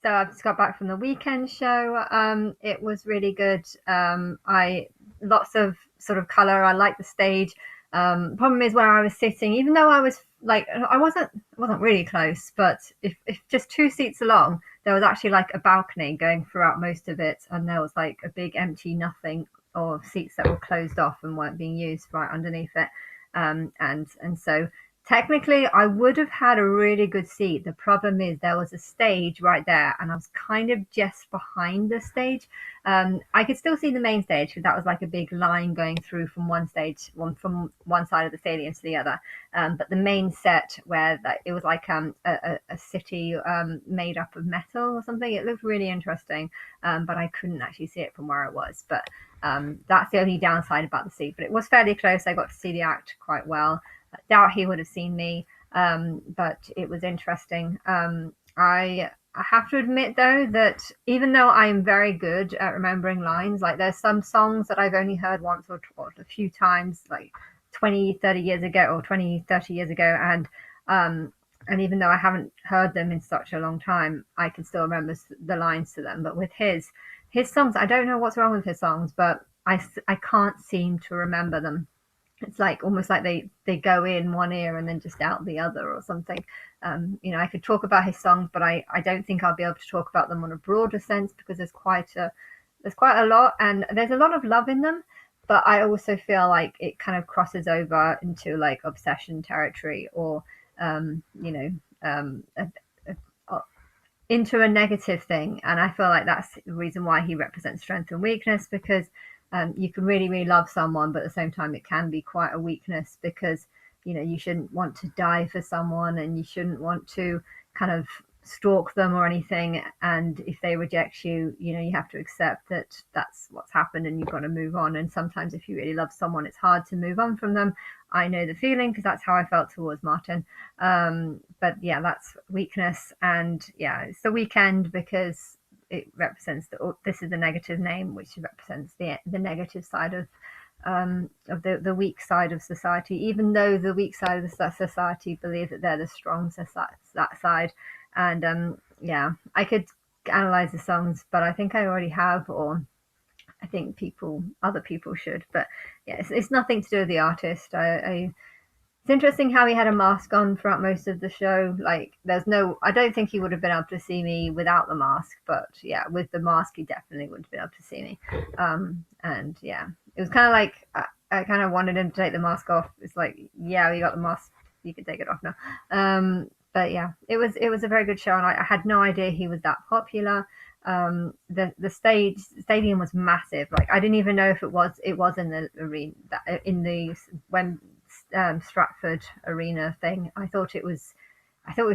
So I've just got back from the weekend show. It was really good. I Lots of sort of color. I like the stage. Problem is where I was sitting, even though I was like I wasn't really close, but if just two seats along, there was actually like a balcony going throughout most of it, and there was like a big empty nothing or seats that were closed off and weren't being used right underneath it. And so technically, I would have had a really good seat. The problem is there was a stage right there, and I was kind of just behind the stage. I could still see the main stage because that was like a big line going through from one stage, from one side of the stadium to the other. But the main set, where it was like a city made up of metal or something, it looked really interesting, but I couldn't actually see it from where I was. But that's the only downside about the seat. But it was fairly close. I got to see the act quite well. I doubt he would have seen me, but it was interesting. I have to admit though that even though I'm very good at remembering lines, like there's some songs that I've only heard once or a few times, like 20, 30 years ago or 20, 30 years ago, and even though I haven't heard them in such a long time, I can still remember the lines to them. But with his songs, I don't know what's wrong with his songs, but I can't seem to remember them. It's like almost like they go in one ear and then just out the other or something. I could talk about his songs, but I don't think I'll be able to talk about them on a broader sense because there's quite a lot, and there's a lot of love in them. But I also feel like it kind of crosses over into like obsession territory, or um, you know a, into a negative thing. And I feel like that's the reason why he represents strength and weakness, because you can really, really love someone, but at the same time, it can be quite a weakness because, you shouldn't want to die for someone, and you shouldn't want to kind of stalk them or anything. And if they reject you, you have to accept that that's what's happened and you've got to move on. And sometimes, if you really love someone, it's hard to move on from them. I know the feeling because that's how I felt towards Martin. But yeah, that's weakness. And yeah, it's the weekend because it represents this is the negative name, which represents the negative side of the weak side of society. Even though the weak side of the society believe that they're the strong that side. And yeah, I could analyze the songs, but I think I already have, or I think other people should. But yeah, it's nothing to do with the artist. It's interesting how he had a mask on throughout most of the show. Like, I don't think he would have been able to see me without the mask, but yeah, with the mask, he definitely would have been able to see me. And yeah, it was kind of like I kind of wanted him to take the mask off. It's like, yeah, you got the mask, you can take it off now. But yeah, it was a very good show, and I had no idea he was that popular. The stadium was massive. Like, I didn't even know if it was in the arena, in the when Stratford Arena thing. I thought it was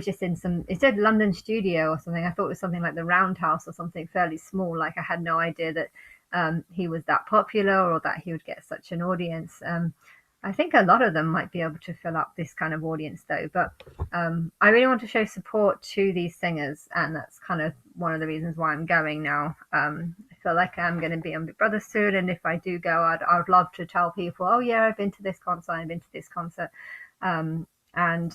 just in some. It said London Studio or something. I thought it was something like the Roundhouse or something fairly small. Like, I had no idea that he was that popular or that he would get such an audience. I think a lot of them might be able to fill up this kind of audience though. But I really want to show support to these singers, and that's kind of one of the reasons why I'm going now. I feel like I'm going to be on Big Brother soon, and if I do go, I'd love to tell people, oh yeah, I've been to this concert, I've been to this concert. And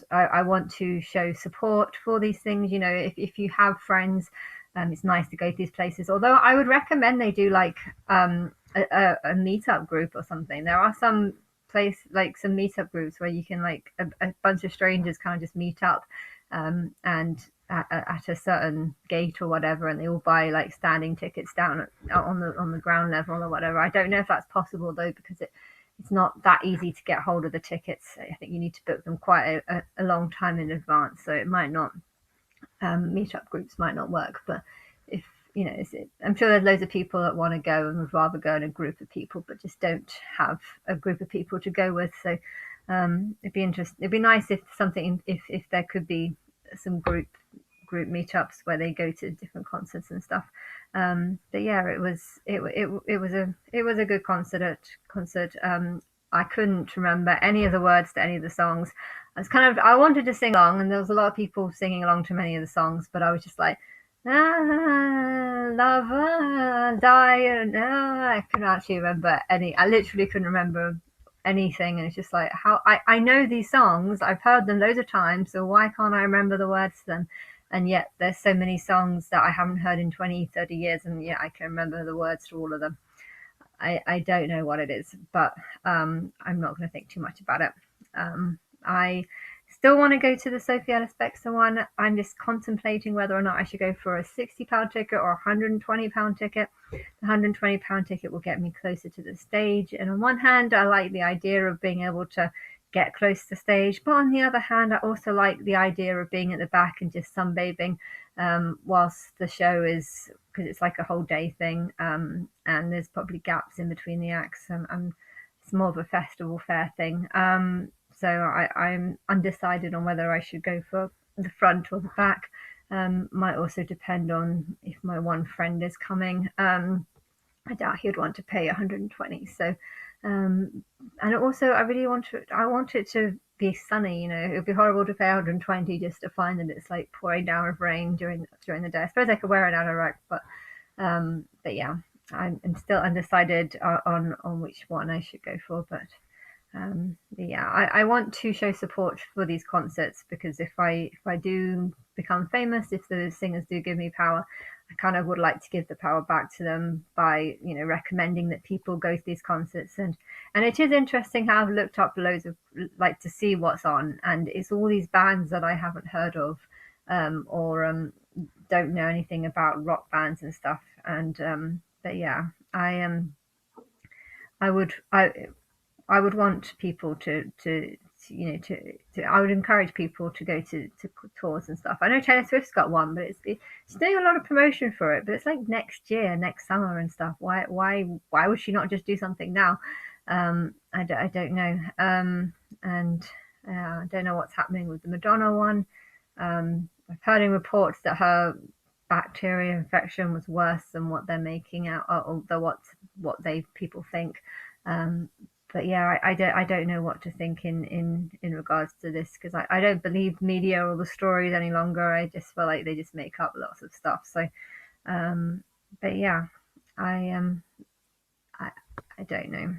I want to show support for these things. If you have friends, it's nice to go to these places. Although I would recommend they do like a meetup group or something. There are some meetup groups where you can, like, a bunch of strangers kind of just meet up, and at a certain gate or whatever, and they all buy like standing tickets down on the ground level or whatever. I don't know if that's possible though, because it's not that easy to get hold of the tickets. I think you need to book them quite a long time in advance, so it might not. Meetup groups might not work, but if I'm sure there's loads of people that want to go and would rather go in a group of people, but just don't have a group of people to go with. So it'd be interesting. It'd be nice if there could be some group meetups where they go to different concerts and stuff. But yeah, it was a good concert. I couldn't remember any of the words to any of the songs. I wanted to sing along, and there was a lot of people singing along to many of the songs, but I was just like, love, die. No, I couldn't actually remember any. I literally couldn't remember anything, and it's just like, how I know these songs, I've heard them loads of times, so why can't I remember the words to them? and yet there's so many songs that I haven't heard in 20, 30 years, and yet I can remember the words to all of them. I don't know what it is, but I'm not going to think too much about it. I still want to go to the Sophie Ellis Bextor one. I'm just contemplating whether or not I should go for a £60 ticket or a £120 ticket. The £120 ticket will get me closer to the stage. And on one hand, I like the idea of being able to get close to the stage. But on the other hand, I also like the idea of being at the back and just sunbathing whilst the show is, because it's like a whole day thing, and there's probably gaps in between the acts, and it's more of a festival fair thing. So I'm undecided on whether I should go for the front or the back. Might also depend on if my one friend is coming. I doubt he'd want to pay 120. So, and also I really I want it to be sunny. It would be horrible to pay 120 just to find that it's like pouring down with rain during the day. I suppose I could wear an anorak, but yeah, I'm still undecided on which one I should go for. But yeah, I want to show support for these concerts, because if I do become famous, if the singers do give me power, I kind of would like to give the power back to them by recommending that people go to these concerts. And it is interesting how I've looked up loads of, like, to see what's on, and it's all these bands that I haven't heard of, or don't know anything about, rock bands and stuff. And but yeah, I would I would want people to I would encourage people to go to tours and stuff. I know Taylor Swift's got one, but she's doing a lot of promotion for it. But it's like next year, next summer and stuff. Why would she not just do something now? I don't know. And I don't know what's happening with the Madonna one. I've heard in reports that her bacteria infection was worse than what they're making out, or what people think. Um, but yeah, I don't know what to think in regards to this, because I don't believe media or the stories any longer. I just feel like they just make up lots of stuff. So, but yeah, I I, I don't know.